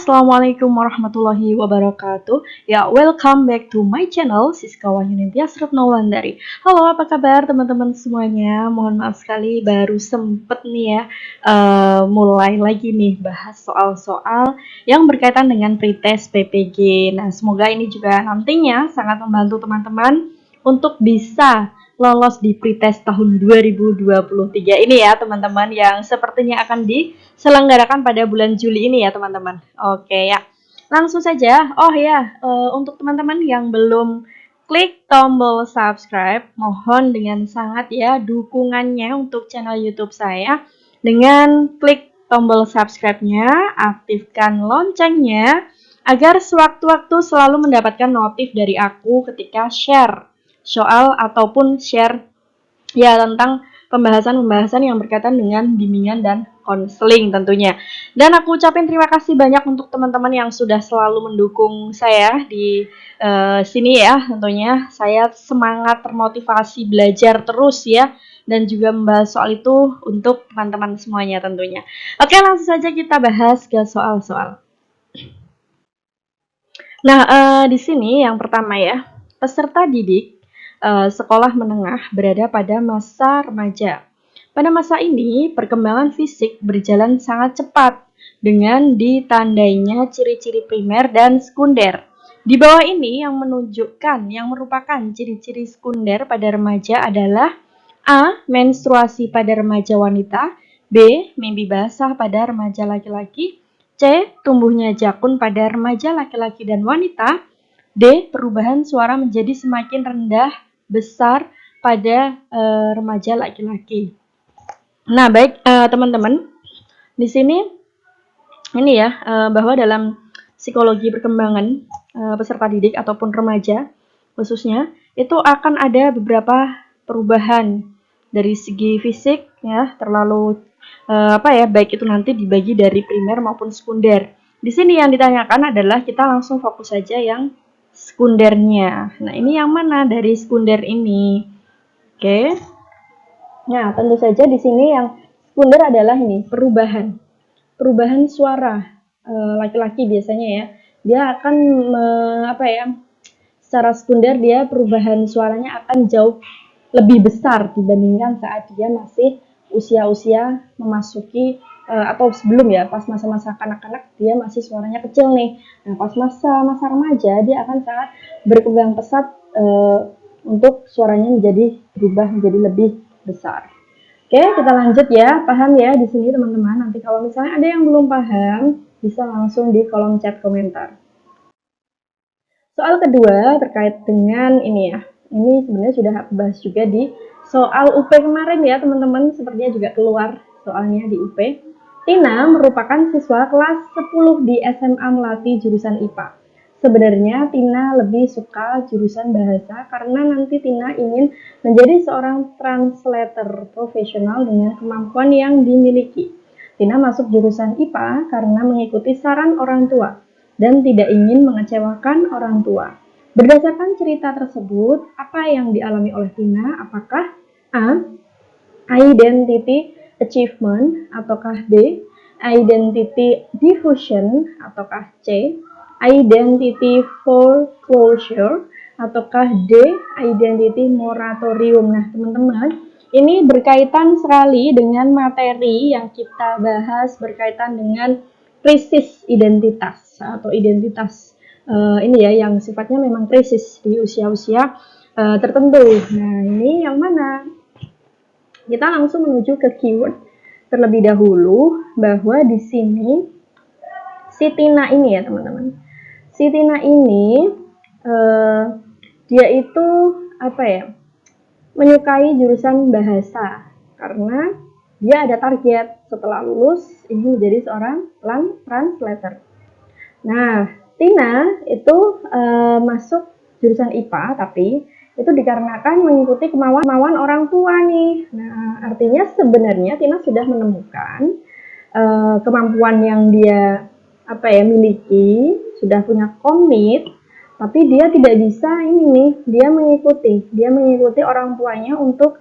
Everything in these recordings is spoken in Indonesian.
Assalamualaikum warahmatullahi wabarakatuh. Ya, welcome back to my channel, Siska Wahyunintya Retnowlandari. Halo, apa kabar teman-teman semuanya? Mohon maaf sekali baru sempet nih ya mulai lagi nih bahas soal-soal yang berkaitan dengan pretest PPG. Nah, semoga ini juga nantinya sangat membantu teman-teman untuk bisa lolos di pretest tahun 2023 ini ya teman-teman, yang sepertinya akan diselenggarakan pada bulan Juli ini ya teman-teman. Oke ya, langsung saja. Oh ya, untuk teman-teman yang belum klik tombol subscribe, mohon dengan sangat ya dukungannya untuk channel YouTube saya dengan klik tombol subscribe-nya, aktifkan loncengnya agar sewaktu-waktu selalu mendapatkan notif dari aku ketika share soal ataupun share ya tentang pembahasan-pembahasan yang berkaitan dengan bimbingan dan konseling tentunya. Dan aku ucapin terima kasih banyak untuk teman-teman yang sudah selalu mendukung saya di sini ya. Tentunya saya semangat termotivasi belajar terus ya, dan juga membahas soal itu untuk teman-teman semuanya tentunya. Oke, langsung saja kita bahas ke soal-soal. Nah, di sini yang pertama ya, peserta didik sekolah menengah berada pada masa remaja. Pada masa ini, perkembangan fisik berjalan sangat cepat dengan ditandainya ciri-ciri primer dan sekunder. Di bawah ini yang merupakan ciri-ciri sekunder pada remaja adalah A. Menstruasi pada remaja wanita, B. Mimpi basah pada remaja laki-laki, C. Tumbuhnya jakun pada remaja laki-laki dan wanita, D. Perubahan suara menjadi semakin rendah besar pada remaja laki-laki. Nah, baik teman-teman, di sini ini ya bahwa dalam psikologi perkembangan peserta didik ataupun remaja khususnya itu akan ada beberapa perubahan dari segi fisik ya, terlalu baik itu nanti dibagi dari primer maupun sekunder. Di sini yang ditanyakan adalah kita langsung fokus saja yang sekundernya. Nah, ini yang mana dari sekunder ini? Oke. Nah, tentu saja di sini yang sekunder adalah ini, perubahan suara laki-laki biasanya ya. Dia akan secara sekunder dia perubahan suaranya akan jauh lebih besar dibandingkan saat dia masih usia-usia memasuki atau sebelum ya, pas masa-masa kanak-kanak dia masih suaranya kecil nih. Nah, pas masa remaja dia akan sangat berkembang pesat untuk suaranya berubah menjadi lebih besar. Oke, kita lanjut ya. Paham ya di sini teman-teman? Nanti kalau misalnya ada yang belum paham, bisa langsung di kolom chat komentar. Soal kedua terkait dengan ini ya. Ini sebenarnya sudah aku bahas juga di soal UP kemarin ya teman-teman. Sepertinya juga keluar soalnya di UP. Tina merupakan siswa kelas 10 di SMA Melati jurusan IPA. Sebenarnya Tina lebih suka jurusan bahasa karena nanti Tina ingin menjadi seorang translator profesional dengan kemampuan yang dimiliki. Tina masuk jurusan IPA karena mengikuti saran orang tua dan tidak ingin mengecewakan orang tua. Berdasarkan cerita tersebut, apa yang dialami oleh Tina? Apakah A. Identity achievement, ataukah B. Identity diffusion, ataukah C. Identity foreclosure, ataukah D. Identity moratorium. Nah teman-teman, ini berkaitan sekali dengan materi yang kita bahas berkaitan dengan krisis identitas atau identitas ini ya yang sifatnya memang krisis di usia-usia tertentu. Nah ini yang mana? Kita langsung menuju ke keyword terlebih dahulu, bahwa di sini si Tina ini ya teman-teman. Si Tina ini dia itu menyukai jurusan bahasa karena dia ada target setelah lulus ini menjadi seorang translator. Nah, Tina itu masuk jurusan IPA tapi itu dikarenakan mengikuti kemauan orang tua nih. Nah, artinya sebenarnya Tina sudah menemukan kemampuan yang dia miliki, sudah punya komit, tapi dia tidak bisa dia mengikuti orang tuanya untuk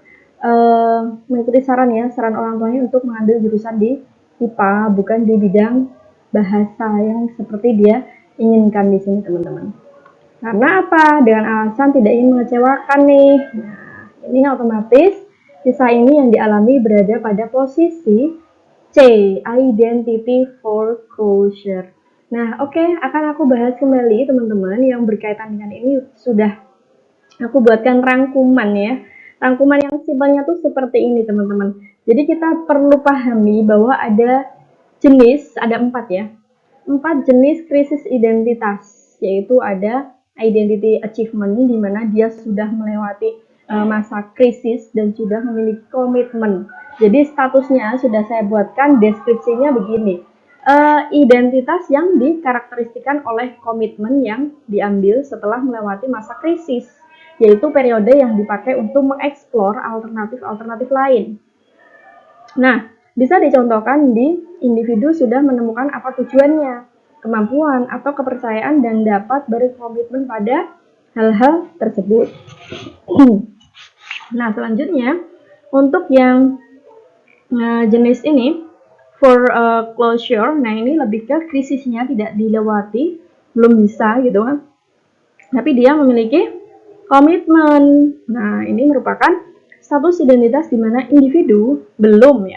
mengikuti saran orang tuanya untuk mengambil jurusan di IPA, bukan di bidang bahasa yang seperti dia inginkan di sini teman-teman. Karena apa? Dengan alasan tidak ingin mengecewakan nih. Nah, ini otomatis kisah ini yang dialami berada pada posisi C, identity foreclosure. Nah, oke, akan aku bahas kembali teman-teman yang berkaitan dengan ini. Sudah aku buatkan rangkuman ya. Rangkuman yang simpelnya tuh seperti ini teman-teman. Jadi kita perlu pahami bahwa ada jenis, ada 4 ya. 4 jenis krisis identitas, yaitu ada identity achievement di mana dia sudah melewati masa krisis dan sudah memiliki komitmen. Jadi statusnya sudah saya buatkan deskripsinya begini. Identitas yang dikarakteristikan oleh komitmen yang diambil setelah melewati masa krisis, yaitu periode yang dipakai untuk mengeksplor alternatif-alternatif lain. Nah, bisa dicontohkan di individu sudah menemukan apa tujuannya, kemampuan, atau kepercayaan dan dapat berkomitmen pada hal-hal tersebut. Nah, selanjutnya untuk yang jenis ini foreclosure, nah ini lebih ke krisisnya tidak dilewati, belum bisa gitu kan. Tapi dia memiliki komitmen. Nah, ini merupakan status identitas di mana individu belum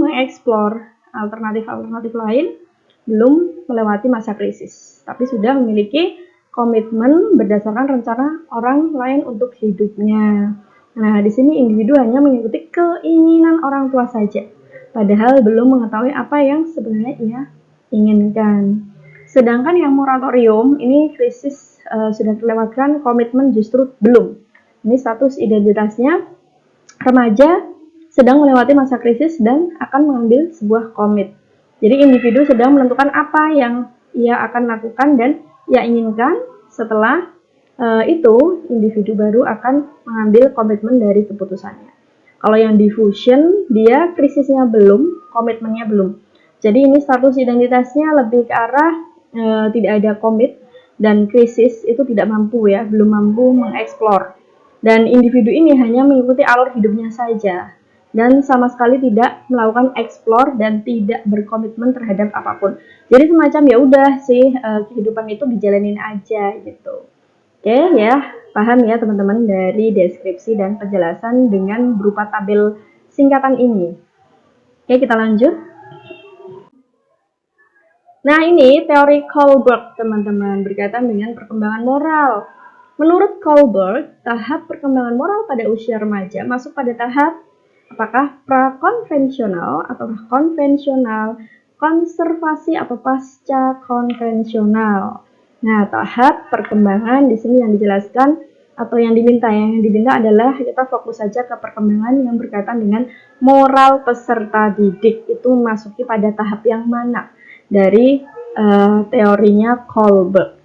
mengeksplor alternatif-alternatif lain, belum melewati masa krisis, tapi sudah memiliki komitmen berdasarkan rencana orang lain untuk hidupnya. Nah, di sini individu hanya mengikuti keinginan orang tua saja, padahal belum mengetahui apa yang sebenarnya ia inginkan. Sedangkan yang moratorium, ini krisis sudah terlewatkan, komitmen justru belum. Ini status identitasnya remaja sedang melewati masa krisis dan akan mengambil sebuah komit. Jadi individu sedang menentukan apa yang ia akan lakukan dan ia inginkan. Setelah itu, individu baru akan mengambil komitmen dari keputusannya. Kalau yang diffusion, dia krisisnya belum, komitmennya belum. Jadi ini status identitasnya lebih ke arah tidak ada komit dan krisis itu tidak mampu ya, belum mampu mengeksplor. Dan individu ini hanya mengikuti alur hidupnya saja dan sama sekali tidak melakukan explore dan tidak berkomitmen terhadap apapun. Jadi semacam ya udah sih kehidupan itu dijalanin aja gitu. Oke ya, paham ya teman-teman dari deskripsi dan penjelasan dengan berupa tabel singkatan ini. Oke, kita lanjut. Nah, ini teori Kohlberg, teman-teman, berkaitan dengan perkembangan moral. Menurut Kohlberg, tahap perkembangan moral pada usia remaja masuk pada tahap apakah prakonvensional atau konvensional, konservasi atau pasca konvensional. Nah, tahap perkembangan di sini yang dijelaskan atau yang diminta adalah kita fokus saja ke perkembangan yang berkaitan dengan moral peserta didik. Itu memasuki pada tahap yang mana dari teorinya Kohlberg.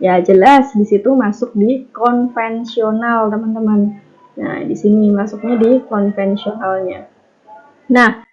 Ya jelas di situ masuk di konvensional teman-teman. Nah di sini masuknya di konvensionalnya. Nah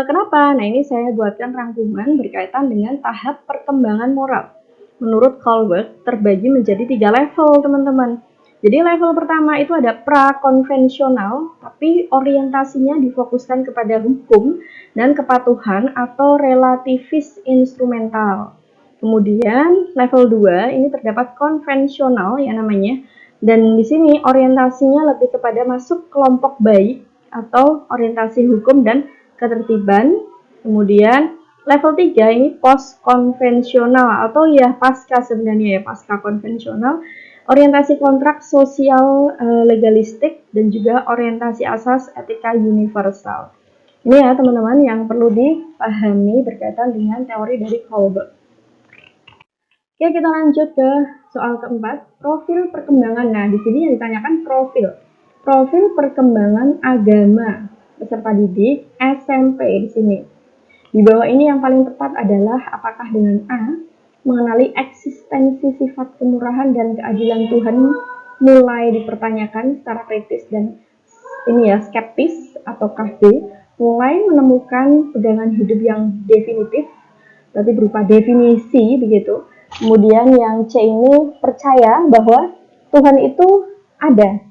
kenapa? Nah ini saya buatkan rangkuman berkaitan dengan tahap perkembangan moral. Menurut Kohlberg terbagi menjadi 3 level teman-teman. Jadi level pertama itu ada prakonvensional, tapi orientasinya difokuskan kepada hukum dan kepatuhan atau relativis instrumental. Kemudian level 2 ini terdapat konvensional ya namanya, dan di sini orientasinya lebih kepada masuk kelompok baik atau orientasi hukum dan ketertiban. Kemudian level 3 ini post konvensional atau ya pasca sebenarnya ya, pasca konvensional. Orientasi kontrak sosial legalistik dan juga orientasi asas etika universal. Ini ya teman-teman yang perlu dipahami berkaitan dengan teori dari Kohlberg. Oke, kita lanjut ke soal keempat, profil perkembangan. Nah, di sini yang ditanyakan profil perkembangan agama peserta didik SMP di sini. Di bawah ini yang paling tepat adalah apakah dengan A, mengenali eksistensi sifat kemurahan dan keadilan Tuhan mulai dipertanyakan secara kritis dan ini ya skeptis, ataukah B, mulai menemukan pegangan hidup yang definitif, berarti berupa definisi begitu. Kemudian yang C ini percaya bahwa Tuhan itu ada,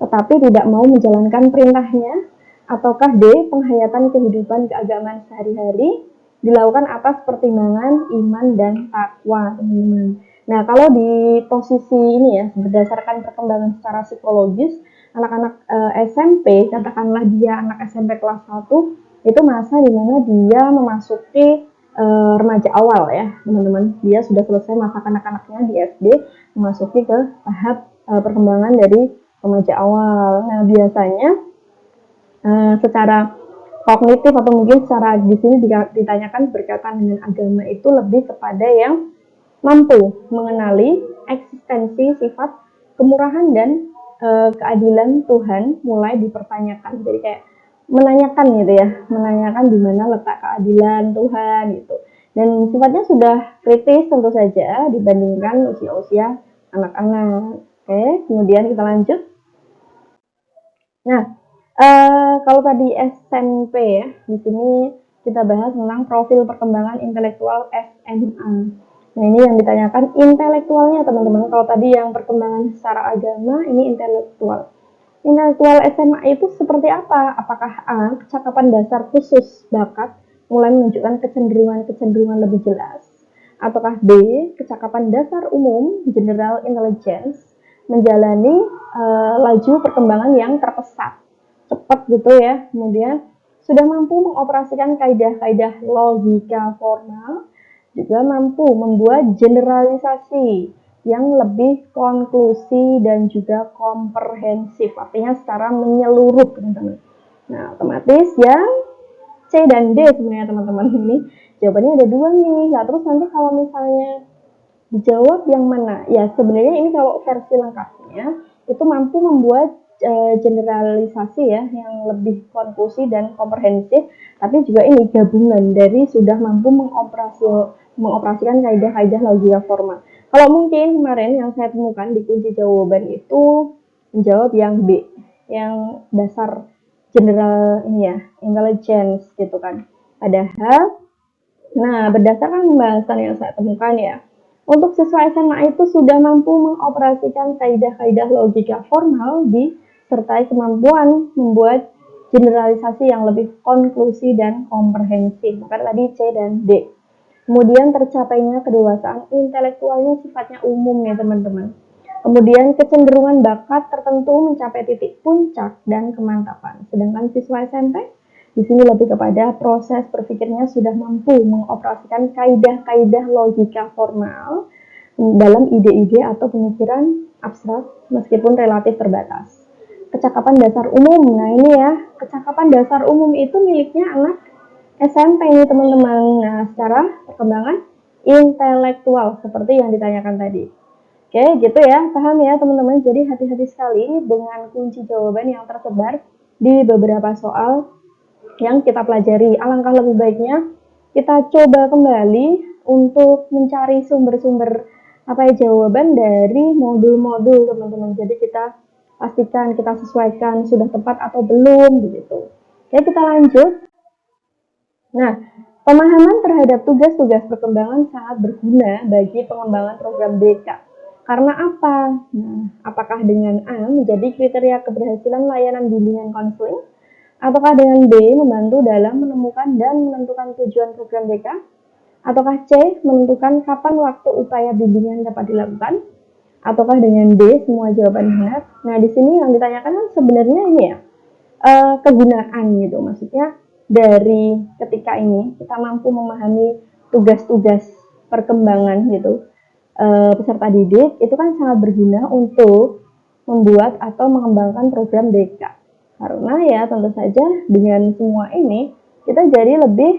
tetapi tidak mau menjalankan perintahnya, ataukah D, penghayatan kehidupan keagamaan sehari-hari. dilakukan atas pertimbangan iman dan takwa, teman-teman. Nah, kalau di posisi ini ya, berdasarkan perkembangan secara psikologis, anak-anak SMP, katakanlah dia anak SMP kelas 1, itu masa dimana dia memasuki remaja awal ya, teman-teman. Dia sudah selesai masa kanak-kanaknya di SD, memasuki ke tahap perkembangan dari remaja awal. Nah, biasanya secara kognitif atau mungkin secara di sini ditanyakan berkaitan dengan agama itu lebih kepada yang mampu mengenali eksistensi sifat kemurahan dan keadilan Tuhan mulai dipertanyakan. Jadi kayak menanyakan gitu ya, menanyakan di mana letak keadilan Tuhan gitu. Dan sifatnya sudah kritis tentu saja dibandingkan usia-usia anak-anak. Oke, kemudian kita lanjut. Nah, kalau tadi SMP ya, di sini kita bahas tentang profil perkembangan intelektual SMA. Nah, ini yang ditanyakan intelektualnya teman-teman. Kalau tadi yang perkembangan secara agama, ini intelektual. Intelektual SMA itu seperti apa? Apakah A, kecakapan dasar khusus bakat mulai menunjukkan kecenderungan-kecenderungan lebih jelas? Ataukah B, kecakapan dasar umum general intelligence menjalani laju perkembangan yang terpesat, cepat gitu ya. Kemudian sudah mampu mengoperasikan kaidah-kaidah logika formal, juga mampu membuat generalisasi yang lebih konklusi dan juga komprehensif, artinya secara menyeluruh, teman-teman. Nah, otomatis yang C dan D sebenarnya teman-teman ini jawabannya ada dua nih. Nah, terus nanti kalau misalnya dijawab yang mana? Ya, sebenarnya ini kalau versi lengkapnya itu mampu membuat generalisasi ya yang lebih konklusi dan komprehensif, tapi juga ini gabungan dari sudah mampu mengoperasikan kaidah-kaidah logika formal. Kalau mungkin kemarin yang saya temukan di kunci jawaban itu menjawab yang B, yang dasar general ini ya, intelligence gitu kan. Padahal, nah berdasarkan pembahasan yang saya temukan ya, untuk siswa SMA itu sudah mampu mengoperasikan kaidah-kaidah logika formal disertai kemampuan membuat generalisasi yang lebih konklusi dan komprehensif. Maka tadi C dan D. Kemudian tercapainya kedewasaan intelektualnya sifatnya umum ya teman-teman. Kemudian kecenderungan bakat tertentu mencapai titik puncak dan kemantapan. Sedangkan siswa SMP di sini lebih kepada proses berpikirnya sudah mampu mengoperasikan kaidah-kaidah logika formal dalam ide-ide atau pemikiran abstrak meskipun relatif terbatas. Kecakapan dasar umum, nah ini ya, kecakapan dasar umum itu miliknya anak SMP ini teman-teman. Nah, secara perkembangan intelektual seperti yang ditanyakan tadi. Oke, gitu ya, paham ya teman-teman. Jadi hati-hati sekali dengan kunci jawaban yang tersebar di beberapa soal yang kita pelajari. Alangkah lebih baiknya kita coba kembali untuk mencari sumber-sumber apa ya jawaban dari modul-modul teman-teman. Jadi kita pastikan kita sesuaikan sudah tepat atau belum begitu. Oke, kita lanjut. Nah, pemahaman terhadap tugas-tugas perkembangan sangat berguna bagi pengembangan program BK. Karena apa? Nah, apakah dengan A menjadi kriteria keberhasilan layanan bimbingan konseling? Ataukah dengan B membantu dalam menemukan dan menentukan tujuan program BK? Ataukah C menentukan kapan waktu upaya bimbingan dapat dilakukan? Ataukah dengan D semua jawaban benar? Nah, di sini yang ditanyakan kan sebenarnya ini ya, kegunaan gitu. Maksudnya dari ketika ini kita mampu memahami tugas-tugas perkembangan gitu peserta didik itu kan sangat berguna untuk membuat atau mengembangkan program BK. Karena ya tentu saja dengan semua ini kita jadi lebih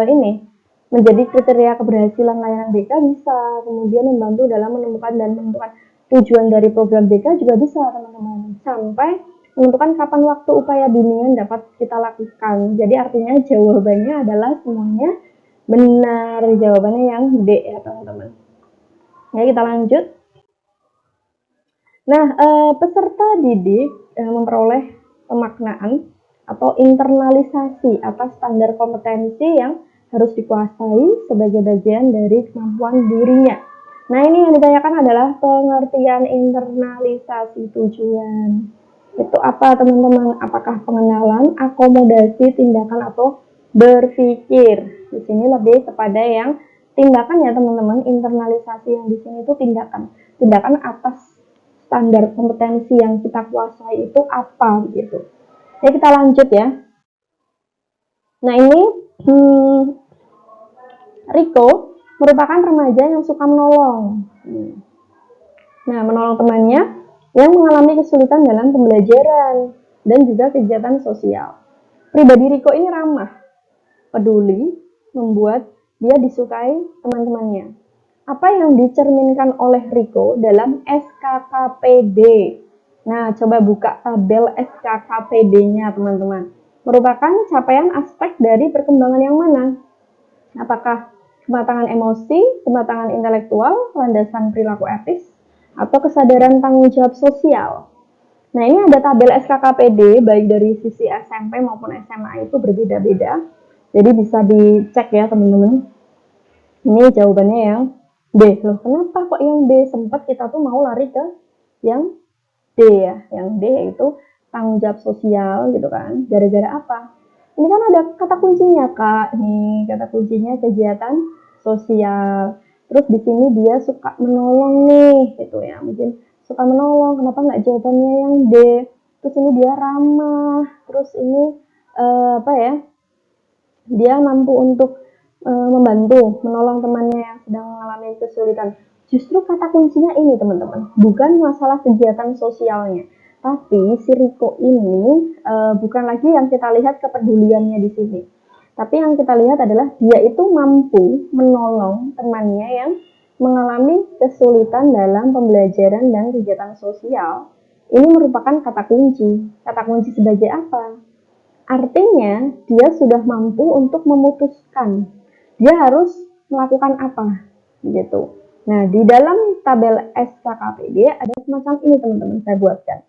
ini menjadi kriteria keberhasilan layanan BK bisa, kemudian membantu dalam menemukan dan menentukan tujuan dari program BK juga bisa teman-teman, sampai menentukan kapan waktu upaya bimbingan dapat kita lakukan. Jadi artinya jawabannya adalah semuanya benar, jawabannya yang D ya teman-teman. Ya, kita lanjut. Nah, peserta didik memperoleh pemaknaan atau internalisasi atas standar kompetensi yang harus dikuasai sebagai bagian dari kemampuan dirinya. Nah, ini yang ditanyakan adalah pengertian internalisasi tujuan. Itu apa teman-teman? Apakah pengenalan, akomodasi, tindakan, atau berpikir. Di sini lebih kepada yang tindakan ya teman-teman. Internalisasi yang di sini itu tindakan. Tindakan atas standar kompetensi yang kita kuasai itu apa gitu. Jadi kita lanjut ya. Nah ini Rico merupakan remaja yang suka menolong. Nah, menolong temannya yang mengalami kesulitan dalam pembelajaran dan juga kegiatan sosial. Pribadi Rico ini ramah, peduli, membuat dia disukai teman-temannya. Apa yang dicerminkan oleh Rico dalam SKKPD? Nah, coba buka tabel SKKPD-nya, teman-teman. Merupakan capaian aspek dari perkembangan yang mana? Apakah kematangan emosi, kematangan intelektual, landasan perilaku etis, atau kesadaran tanggung jawab sosial? Nah, ini ada tabel SKKPD, baik dari sisi SMP maupun SMA itu berbeda-beda. Jadi bisa dicek ya, teman-teman. Ini jawabannya yang B. Loh, kenapa kok yang B? Sempat kita tuh mau lari ke yang D ya. Yang D yaitu tanggung jawab sosial gitu kan. Gara-gara apa? Ini kan ada kata kuncinya, Kak. Nih, kata kuncinya kegiatan sosial. Terus di sini dia suka menolong nih, gitu ya. Mungkin suka menolong, kenapa nggak jawabannya yang D? Terus ini dia ramah. Terus ini apa ya? Dia mampu untuk membantu, menolong temannya yang sedang mengalami kesulitan. Justru kata kuncinya ini teman-teman, bukan masalah kegiatan sosialnya, tapi si Rico ini bukan lagi yang kita lihat kepeduliannya di sini, tapi yang kita lihat adalah dia itu mampu menolong temannya yang mengalami kesulitan dalam pembelajaran dan kegiatan sosial. Ini merupakan kata kunci. Kata kunci sebagai apa? Artinya dia sudah mampu untuk memutuskan dia harus melakukan apa gitu. Nah, di dalam tabel SKKPD ada semacam ini teman-teman saya buatkan.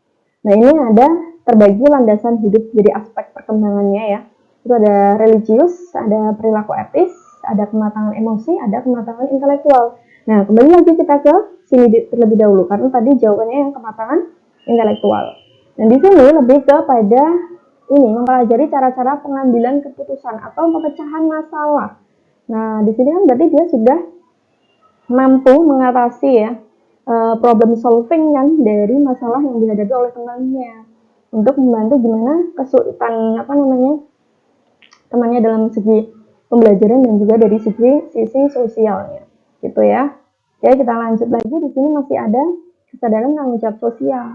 Nah, ini ada terbagi landasan hidup jadi aspek perkembangannya ya. Itu ada religius, ada perilaku etis, ada kematangan emosi, ada kematangan intelektual. Nah, kembali lagi kita ke sini terlebih dahulu karena tadi jawabannya yang kematangan intelektual. Dan di sini lebih kepada ini mempelajari cara-cara pengambilan keputusan atau pemecahan masalah. Nah, di sini kan berarti dia sudah mampu mengatasi ya problem solving kan dari masalah yang dihadapi oleh temannya untuk membantu gimana kesulitan temannya dalam segi pembelajaran dan juga dari sisi sosialnya gitu ya. Oke, kita lanjut lagi. Di sini masih ada kesadaran tanggung jawab sosial.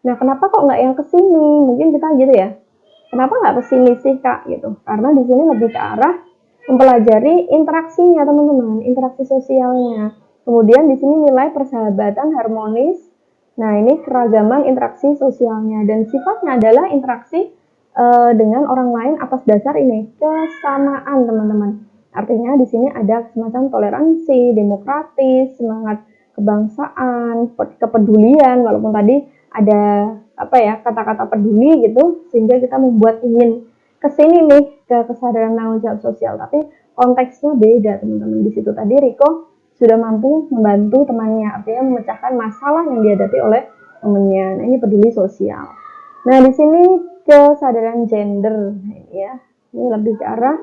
Nah, kenapa kok nggak yang kesini? Mungkin kita gitu ya. Kenapa nggak kesini sih Kak gitu? Karena di sini lebih ke arah mempelajari interaksinya teman-teman, interaksi sosialnya. Kemudian di sini nilai persahabatan harmonis. Nah, ini keragaman interaksi sosialnya dan sifatnya adalah interaksi dengan orang lain atas dasar ini kesamaan teman-teman. Artinya di sini ada semacam toleransi, demokratis, semangat kebangsaan, kepedulian, walaupun tadi ada kata-kata peduli gitu, sehingga kita membuat ingin kesini nih ke kesadaran tanggung jawab sosial, tapi konteksnya beda teman-teman. Di situ tadi Rico sudah mampu membantu temannya, artinya memecahkan masalah yang dihadapi oleh temannya. Nah, ini peduli sosial. Nah, di sini kesadaran gender ya, ini lebih ke arah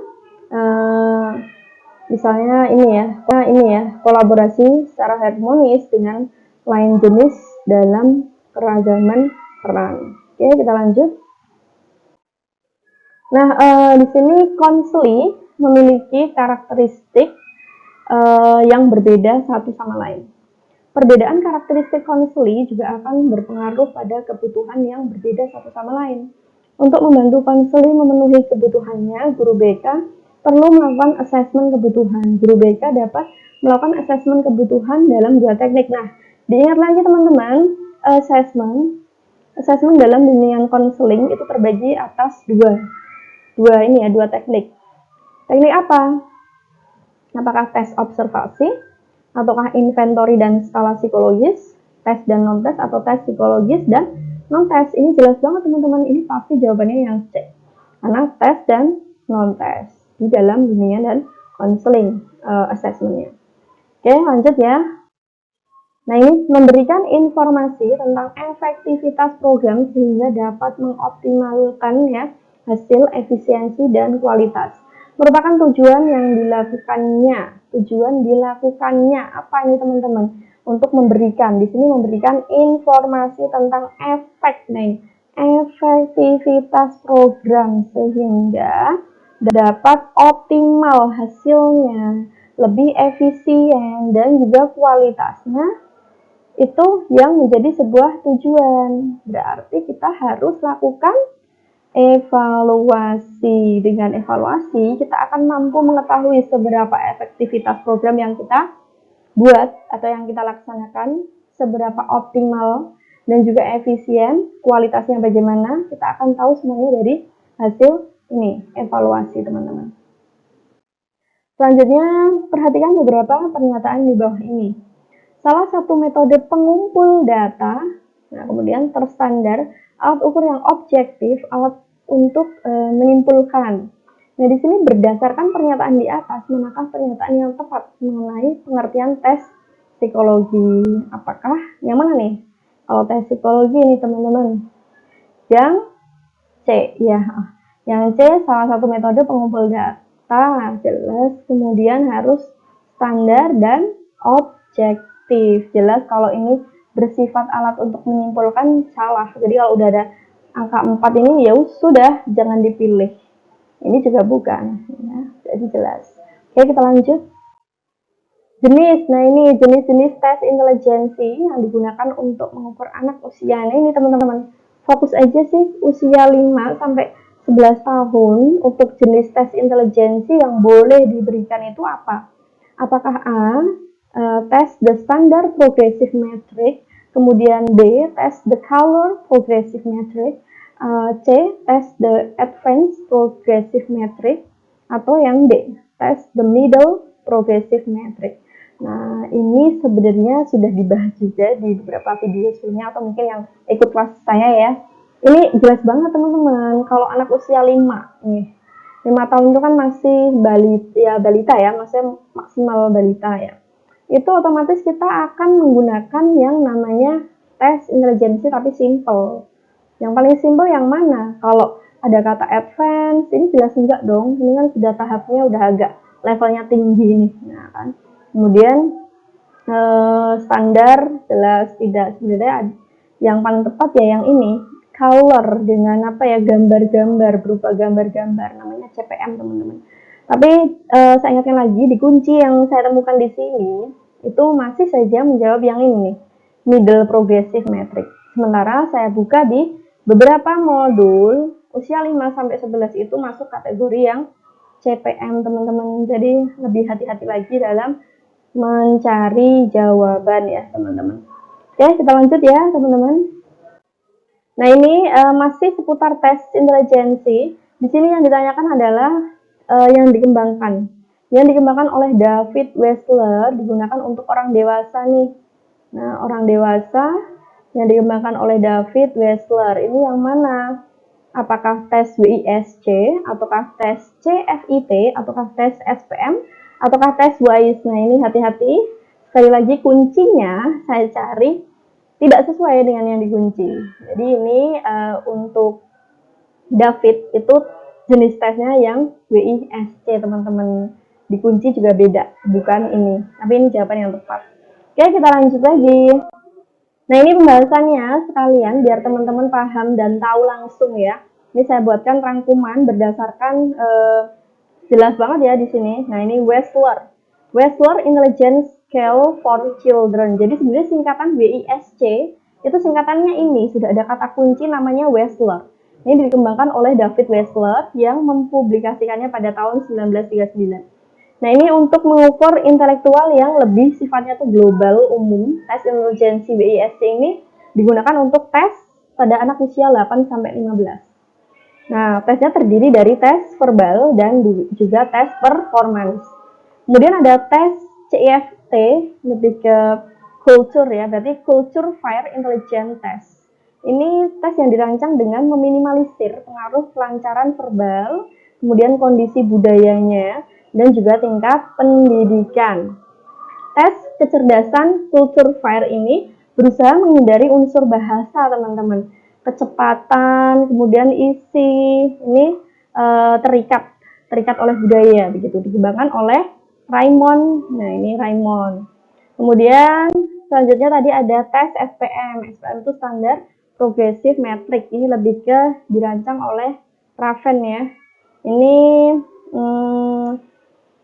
misalnya ini ya kolaborasi secara harmonis dengan lain jenis dalam keragaman peran. Oke, kita lanjut. Nah, di sini konseli memiliki karakteristik yang berbeda satu sama lain. Perbedaan karakteristik konseli juga akan berpengaruh pada kebutuhan yang berbeda satu sama lain. Untuk membantu konseli memenuhi kebutuhannya, guru BK perlu melakukan asesmen kebutuhan. Guru BK dapat melakukan asesmen kebutuhan dalam dua teknik. Nah, diingat lagi teman-teman, asesmen dalam bimbingan konseling itu terbagi atas dua teknik. Teknik apa? Apakah tes observasi, ataukah inventory dan skala psikologis, tes dan non-tes, atau tes psikologis dan non-tes? Ini jelas banget teman-teman, ini pasti jawabannya yang C. Karena tes dan non-tes di dalam bimbingan dan konseling assessment-nya. Oke, lanjut ya. Nah, ini memberikan informasi tentang efektivitas program sehingga dapat mengoptimalkan ya hasil, efisiensi, dan kualitas. merupakan tujuan yang dilakukannya. Tujuan dilakukannya apa ini teman-teman? Untuk memberikan, di sini memberikan informasi tentang efek nih, efektivitas program sehingga dapat optimal hasilnya, lebih efisien dan juga kualitasnya itu yang menjadi sebuah tujuan. Berarti kita harus lakukan evaluasi. Dengan evaluasi, kita akan mampu mengetahui seberapa efektivitas program yang kita buat atau yang kita laksanakan, seberapa optimal dan juga efisien, kualitasnya bagaimana, kita akan tahu semuanya dari hasil ini, evaluasi teman-teman. Selanjutnya, perhatikan beberapa pernyataan di bawah ini. Salah satu metode pengumpul data, nah kemudian terstandar, alat ukur yang objektif, alat untuk menyimpulkan. Nah, di sini berdasarkan pernyataan di atas, manakah pernyataan yang tepat mengenai pengertian tes psikologi? Apakah yang mana nih? Kalau tes psikologi nih teman-teman, yang C ya, yang C salah satu metode pengumpul data, jelas. Kemudian harus standar dan objektif, jelas. Kalau ini bersifat alat untuk menyimpulkan, salah. Jadi kalau udah ada angka 4 ini ya sudah, jangan dipilih. Ini juga bukan, ya. Jadi jelas. Oke, kita lanjut. Jenis, nah ini jenis-jenis tes intelijensi yang digunakan untuk mengukur anak usianya ini teman-teman. Fokus aja sih usia 5 sampai 11 tahun untuk jenis tes intelijensi yang boleh diberikan itu apa? Apakah A, tes the standard progressive metric, kemudian B, tes the color progressive metric, C, tes the advanced progressive metric, atau yang D, tes the middle progressive metric. Nah, ini sebenarnya sudah dibahas juga di beberapa video sebelumnya atau mungkin yang ikut kelas saya ya. Ini jelas banget teman-teman, kalau anak usia 5 nih. 5 tahun itu kan masih balita ya, maksudnya maksimal balita ya. Itu otomatis kita akan menggunakan yang namanya tes intelijensi tapi simple. Yang paling simple yang mana? Kalau ada kata advance, ini jelas enggak dong. Ini kan sudah tahapnya udah agak levelnya tinggi nih. Nah, kan. Kemudian standar jelas tidak. Sebenarnya yang paling tepat ya yang ini, color dengan apa ya, gambar-gambar, berupa gambar-gambar, namanya CPM teman-teman. Tapi saya ingatkan lagi, di kunci yang saya temukan di sini itu masih saja menjawab yang ini nih, middle progressive metric. Sementara saya buka di beberapa modul usia 5 sampai 11 itu masuk kategori yang CPM teman-teman. Jadi lebih hati-hati lagi dalam mencari jawaban ya teman-teman. Oke, kita lanjut ya teman-teman. Nah, ini masih seputar tes intelijensi. Di sini yang ditanyakan adalah yang dikembangkan. Yang dikembangkan oleh David Wessler, digunakan untuk orang dewasa nih. Nah, orang dewasa yang dikembangkan oleh David Wessler ini yang mana? Apakah tes WISC, ataukah tes CFIT, ataukah tes SPM, ataukah tes WISE? Nah, ini hati-hati. Sekali lagi kuncinya saya cari tidak sesuai dengan yang dikunci. Jadi ini untuk David itu jenis tesnya yang WISC teman-teman. Dikunci juga beda, bukan ini. Tapi ini jawaban yang tepat. Oke, kita lanjut lagi. Nah, ini pembahasannya sekalian biar teman-teman paham dan tahu langsung ya. Ini saya buatkan rangkuman berdasarkan jelas banget ya di sini. Nah, ini Wessler Intelligence Scale for Children. Jadi sebenarnya singkatan WISC itu singkatannya ini, sudah ada kata kunci namanya Wessler. Ini dikembangkan oleh David Wessler yang mempublikasikannya pada tahun 1939. Nah, ini untuk mengukur intelektual yang lebih sifatnya tuh global, umum. Tes intelijensi WISC ini digunakan untuk tes pada anak usia 8 sampai 15. Nah, tesnya terdiri dari tes verbal dan juga tes performance. Kemudian ada tes CIFT, lebih ke culture ya, berarti Culture Fire Intelligence Test. Ini tes yang dirancang dengan meminimalisir pengaruh kelancaran verbal, kemudian kondisi budayanya, dan juga tingkat pendidikan. Tes kecerdasan Culture Fire ini berusaha menghindari unsur bahasa teman-teman. Kecepatan, kemudian isi, ini terikat terikat oleh budaya, begitu dikembangkan oleh Raymond. Nah, ini Raymond. Kemudian selanjutnya tadi ada tes SPM. SPM itu standar progressive metric. Ini lebih ke dirancang oleh Raven ya. Ini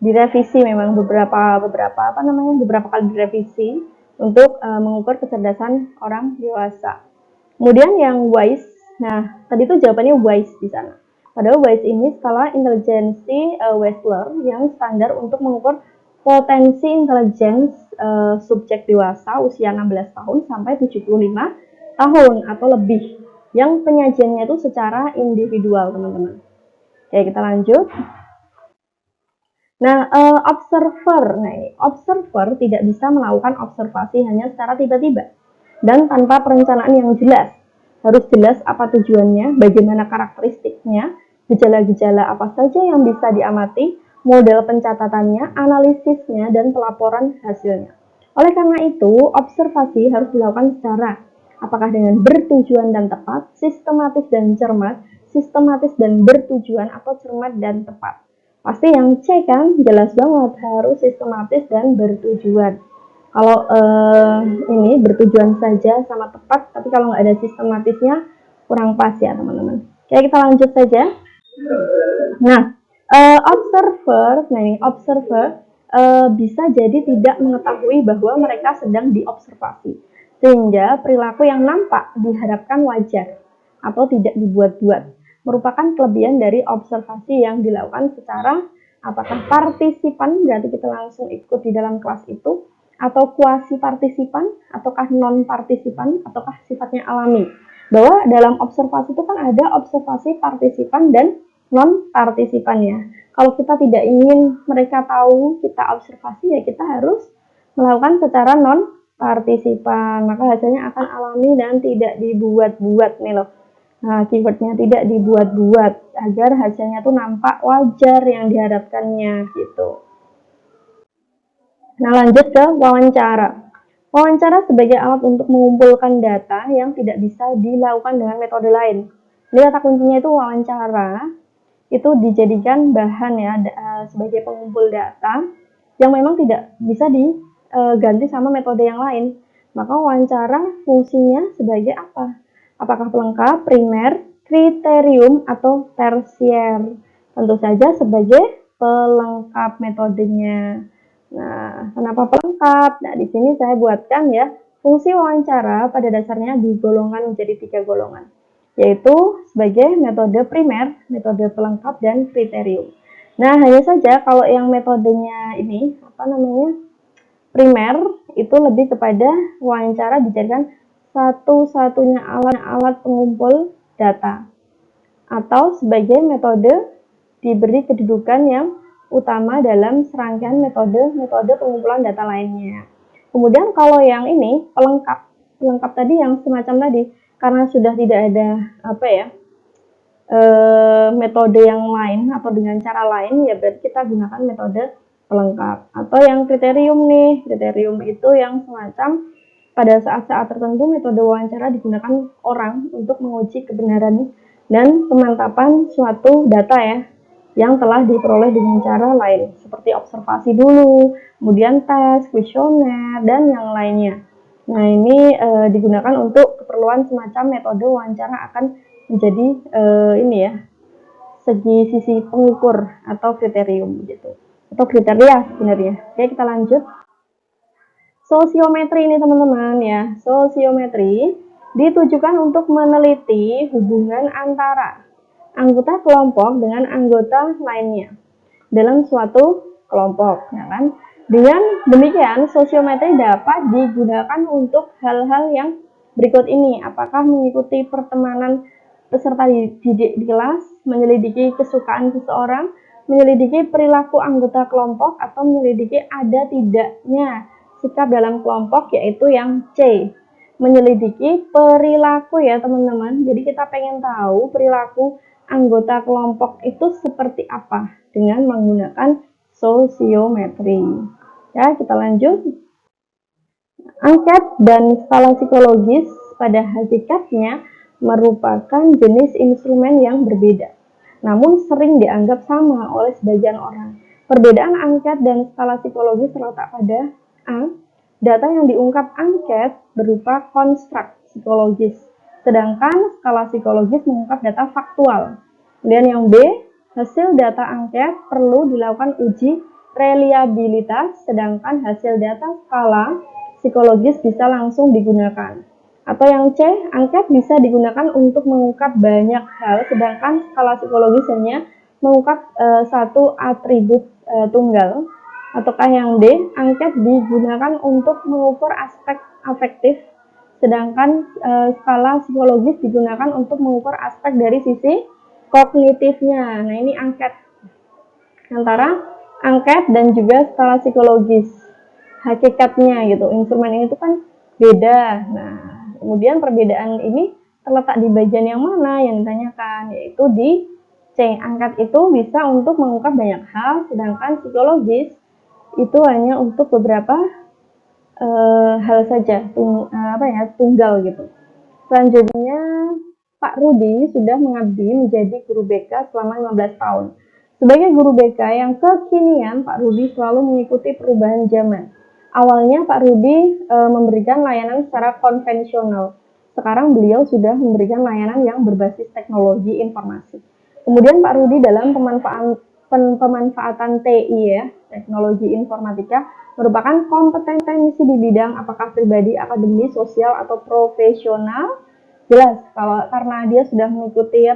direvisi memang beberapa kali direvisi untuk mengukur kecerdasan orang dewasa. Kemudian yang WISE. Nah, tadi itu jawabannya WISE di sana. Padahal WISE ini skala intelijensi Wechsler yang standar untuk mengukur potensi intelijensi subjek dewasa usia 16 tahun sampai 75 tahun atau lebih, yang penyajiannya itu secara individual, teman-teman. Oke, kita lanjut. Nah, observer tidak bisa melakukan observasi hanya secara tiba-tiba dan tanpa perencanaan yang jelas. Harus jelas apa tujuannya, bagaimana karakteristiknya, gejala-gejala apa saja yang bisa diamati, model pencatatannya, analisisnya, dan pelaporan hasilnya. Oleh karena itu, observasi harus dilakukan secara apakah dengan bertujuan dan tepat, sistematis dan cermat, sistematis dan bertujuan, atau cermat dan tepat. Pasti yang C kan, jelas banget, harus sistematis dan bertujuan. Kalau ini bertujuan saja sama tepat, tapi kalau nggak ada sistematisnya kurang pas ya teman-teman. Oke, kita lanjut saja. Nah, observer bisa jadi tidak mengetahui bahwa mereka sedang diobservasi, sehingga perilaku yang nampak diharapkan wajar atau tidak dibuat-buat, merupakan kelebihan dari observasi yang dilakukan secara apakah partisipan, berarti kita langsung ikut di dalam kelas itu, atau kuasi partisipan, ataukah non partisipan, ataukah sifatnya alami. Bahwa dalam observasi itu kan ada observasi partisipan dan non partisipan ya. Kalau kita tidak ingin mereka tahu kita observasi, ya kita harus melakukan secara non partisipan, maka hasilnya akan alami dan tidak dibuat-buat nih loh. Nah, keywordnya tidak dibuat-buat agar hasilnya tuh nampak wajar yang diharapkannya gitu. Nah, lanjut ke wawancara. Wawancara sebagai alat untuk mengumpulkan data yang tidak bisa dilakukan dengan metode lain. Ini kata kuncinya itu wawancara, itu dijadikan bahan ya sebagai pengumpul data yang memang tidak bisa diganti sama metode yang lain. Maka wawancara fungsinya sebagai apa? Apakah pelengkap, primer, kriterium, atau tersier? Tentu saja sebagai pelengkap metodenya. Nah, kenapa pelengkap? Nah, di sini saya buatkan ya, fungsi wawancara pada dasarnya digolongkan menjadi 3 golongan, yaitu sebagai metode primer, metode pelengkap, dan kriterium. Nah, hanya saja kalau yang metodenya ini, primer, itu lebih kepada wawancara dijadikan satu-satunya alat pengumpul data, atau sebagai metode diberi kedudukan yang utama dalam serangkaian metode pengumpulan data lainnya. Kemudian kalau yang ini pelengkap tadi yang semacam tadi, karena sudah tidak ada metode yang lain atau dengan cara lain, ya berarti kita gunakan metode pelengkap. Atau yang kriterium nih, kriterium itu yang semacam pada saat-saat tertentu metode wawancara digunakan orang untuk menguji kebenaran dan pemantapan suatu data ya, yang telah diperoleh dengan cara lain, seperti observasi dulu, kemudian tes, kuesioner, dan yang lainnya. Nah, ini digunakan untuk keperluan semacam metode wawancara akan menjadi segi sisi pengukur atau kriterium gitu, atau kriteria sebenarnya. Oke, kita lanjut. Sosiometri ini teman-teman ya, sosiometri ditujukan untuk meneliti hubungan antara anggota kelompok dengan anggota lainnya dalam suatu kelompok, ya kan? Dengan demikian, sosiometri dapat digunakan untuk hal-hal yang berikut ini. Apakah mengikuti pertemanan peserta didik di kelas, menyelidiki kesukaan seseorang, menyelidiki perilaku anggota kelompok, atau menyelidiki ada tidaknya sikap dalam kelompok, yaitu yang C, menyelidiki perilaku ya teman-teman. Jadi kita pengen tahu perilaku anggota kelompok itu seperti apa dengan menggunakan sosiometri. Ya, kita lanjut. Angket dan skala psikologis pada hakikatnya merupakan jenis instrumen yang berbeda. namun sering dianggap sama oleh sebagian orang. Perbedaan angket dan skala psikologis terletak pada A. Data yang diungkap angket berupa konstruk psikologis, sedangkan skala psikologis mengungkap data faktual. Kemudian yang B, hasil data angket perlu dilakukan uji reliabilitas, sedangkan hasil data skala psikologis bisa langsung digunakan. Atau yang C, angket bisa digunakan untuk mengungkap banyak hal, sedangkan skala psikologis hanya mengungkap satu atribut tunggal. Ataukah yang D, angket digunakan untuk mengukur aspek afektif, sedangkan skala psikologis digunakan untuk mengukur aspek dari sisi kognitifnya. Nah, ini angket antara angket dan juga skala psikologis. Hakikatnya gitu, instrumen ini tuh kan beda. Nah, kemudian perbedaan ini terletak di bagian yang mana yang ditanyakan, yaitu di C. Angket itu bisa untuk mengungkap banyak hal, sedangkan psikologis itu hanya untuk beberapa hal saja, tunggal gitu. Selanjutnya, Pak Rudi sudah mengabdi menjadi guru BK selama 15 tahun. Sebagai guru BK yang kekinian, Pak Rudi selalu mengikuti perubahan zaman. Awalnya Pak Rudi memberikan layanan secara konvensional. Sekarang beliau sudah memberikan layanan yang berbasis teknologi informasi. Kemudian Pak Rudi dalam pemanfaatan TI ya, teknologi informatika, merupakan kompetensi di bidang apakah pribadi, akademis, sosial, atau profesional. Jelas kalau karena dia sudah mengikuti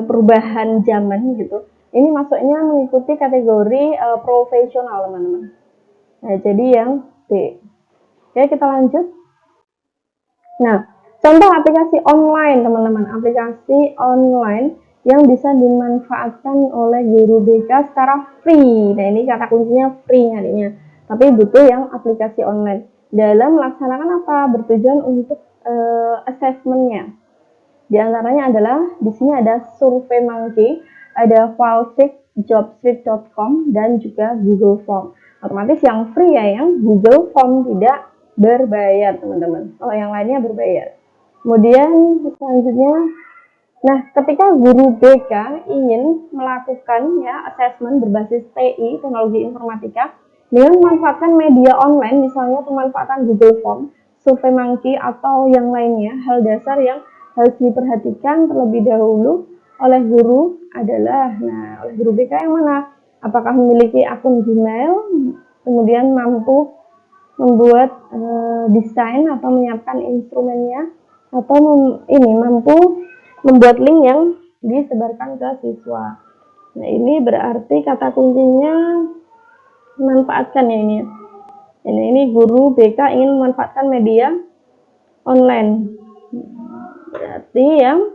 perubahan zaman gitu. Ini masuknya mengikuti kategori profesional, teman-teman. Nah, jadi yang B. Oke, kita lanjut. Nah, contoh aplikasi online, teman-teman. Aplikasi online yang bisa dimanfaatkan oleh guru BK secara free. Nah, ini kata kuncinya free nyarinya. Tapi butuh yang aplikasi online. Dalam melaksanakan apa? Bertujuan untuk assessment-nya. Di antaranya adalah di sini ada SurveyMonkey, ada Qualtrics, Jobstreet.com, dan juga Google Form. Otomatis yang free ya, yang Google Form tidak berbayar, teman-teman. Kalau yang lainnya berbayar. Kemudian selanjutnya, nah ketika guru BK ingin melakukan ya assessment berbasis TI, teknologi informatika, dengan memanfaatkan media online, misalnya pemanfaatan Google Form, SurveyMonkey, atau yang lainnya, hal dasar yang harus diperhatikan terlebih dahulu oleh guru adalah, oleh guru BK yang mana? Apakah memiliki akun Gmail, kemudian mampu membuat desain atau menyiapkan instrumennya, atau mampu membuat link yang disebarkan ke siswa. Nah, ini berarti kata kuncinya memanfaatkan ya ini. Ini guru BK ingin memanfaatkan media online. Berarti yang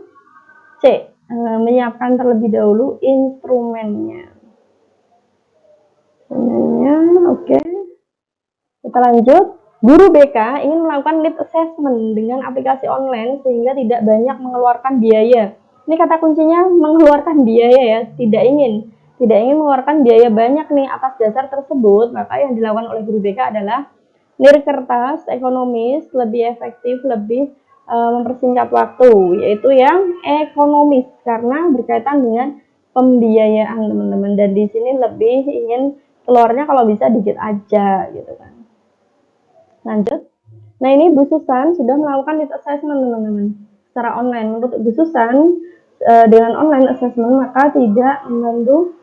C, menyiapkan terlebih dahulu instrumennya. Oke. Kita lanjut. Guru BK ingin melakukan lead assessment dengan aplikasi online sehingga tidak banyak mengeluarkan biaya. Ini kata kuncinya mengeluarkan biaya ya, tidak ingin mengeluarkan biaya banyak nih. Atas dasar tersebut, maka yang dilakukan oleh guru BK adalah nirkertas, ekonomis, lebih efektif, lebih mempersingkat waktu, yaitu yang ekonomis karena berkaitan dengan pembiayaan, teman-teman. Dan di sini lebih ingin keluarnya kalau bisa dikit aja gitu kan. Lanjut. Nah, ini Bu Susan sudah melakukan lead assessment, teman-teman, secara online. Menurut Bu Susan, dengan online assessment maka tidak membantu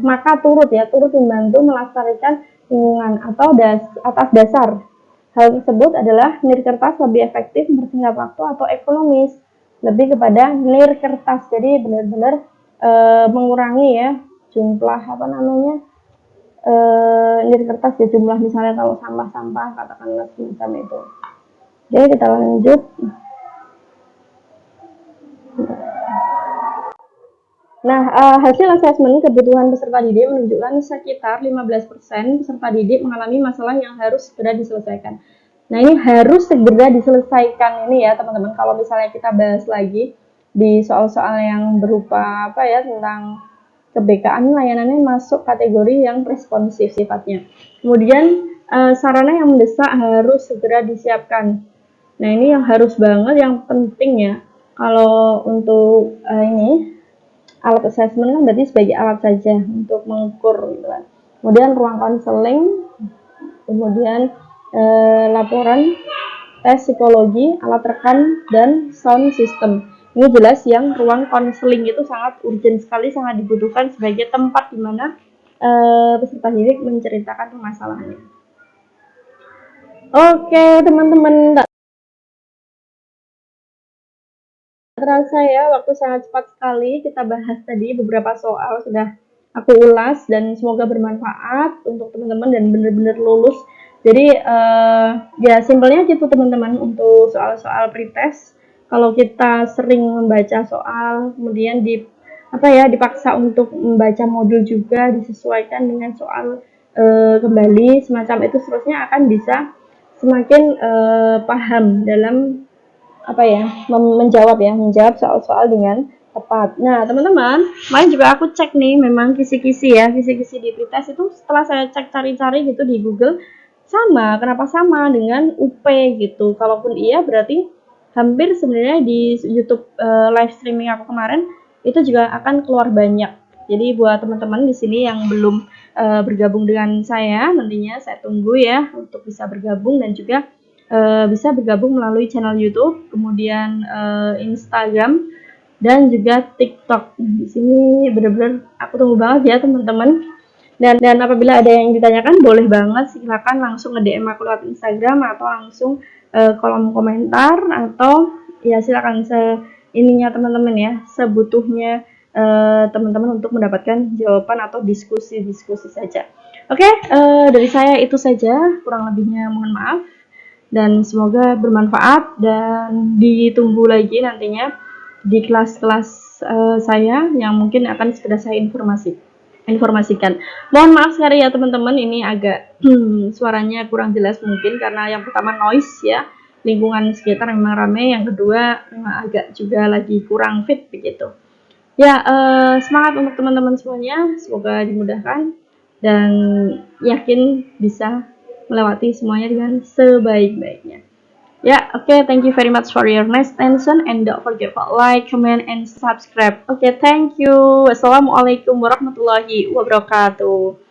maka turut membantu melestarikan lingkungan atau atas dasar hal tersebut adalah nirkertas lebih efektif mempersingkat waktu atau ekonomis, lebih kepada nirkertas. Jadi benar-benar mengurangi ya jumlah nirkertas ya, jumlah misalnya kalau sampah-sampah katakanlah semacam itu. Oke, kita lanjut. Nah, hasil asesmen kebutuhan peserta didik menunjukkan sekitar 15% peserta didik mengalami masalah yang harus segera diselesaikan. Nah, ini harus segera diselesaikan ini ya, teman-teman. Kalau misalnya kita bahas lagi di soal-soal yang berupa tentang kebekaan, layanannya masuk kategori yang responsif sifatnya. Kemudian sarana yang mendesak harus segera disiapkan. Nah, ini yang harus banget, yang penting ya. Kalau untuk ini alat assessment kan berarti sebagai alat saja untuk mengukur gitu kan. Kemudian ruang konseling, kemudian laporan tes psikologi, alat rekam, dan sound system. Ini jelas yang ruang konseling itu sangat urgent sekali, sangat dibutuhkan sebagai tempat di mana peserta didik menceritakan permasalahannya. Oke, teman-teman, tak terasa ya, waktu sangat cepat sekali. Kita bahas tadi beberapa soal sudah aku ulas dan semoga bermanfaat untuk teman-teman dan benar-benar lulus. Jadi ya simpelnya gitu teman-teman untuk soal-soal pretest. Kalau kita sering membaca soal, kemudian dipaksa untuk membaca modul juga disesuaikan dengan soal kembali semacam itu, seterusnya akan bisa semakin paham dalam menjawab soal-soal dengan tepat. Nah, teman-teman, kemarin juga aku cek nih, memang kisi-kisi di pretest itu setelah saya cek cari-cari gitu di Google, sama. Kenapa sama dengan UP gitu? Kalaupun iya, berarti hampir sebenarnya di YouTube live streaming aku kemarin itu juga akan keluar banyak. Jadi buat teman-teman di sini yang belum bergabung dengan saya, nantinya saya tunggu ya untuk bisa bergabung dan juga bisa bergabung melalui channel YouTube, kemudian Instagram dan juga TikTok. Di sini benar-benar aku tunggu banget ya teman-teman. Dan apabila ada yang ditanyakan boleh banget silakan langsung nge-DM aku lewat Instagram atau langsung kolom komentar, atau ya silakan ininya teman-teman ya, sebutuhnya teman-teman untuk mendapatkan jawaban atau diskusi-diskusi saja. Oke, dari saya itu saja, kurang lebihnya mohon maaf. Dan semoga bermanfaat dan ditunggu lagi nantinya di kelas-kelas saya yang mungkin akan segera saya informasikan. Mohon maaf sekali ya teman-teman, ini agak suaranya kurang jelas mungkin karena yang pertama noise ya, lingkungan sekitar memang ramai, yang kedua memang agak juga lagi kurang fit begitu. Ya, semangat untuk teman-teman semuanya, semoga dimudahkan dan yakin bisa melewati semuanya dengan sebaik-baiknya. Ya, oke, thank you very much for your nice attention and don't forget to like, comment, and subscribe. Oke, thank you. Wassalamualaikum warahmatullahi wabarakatuh.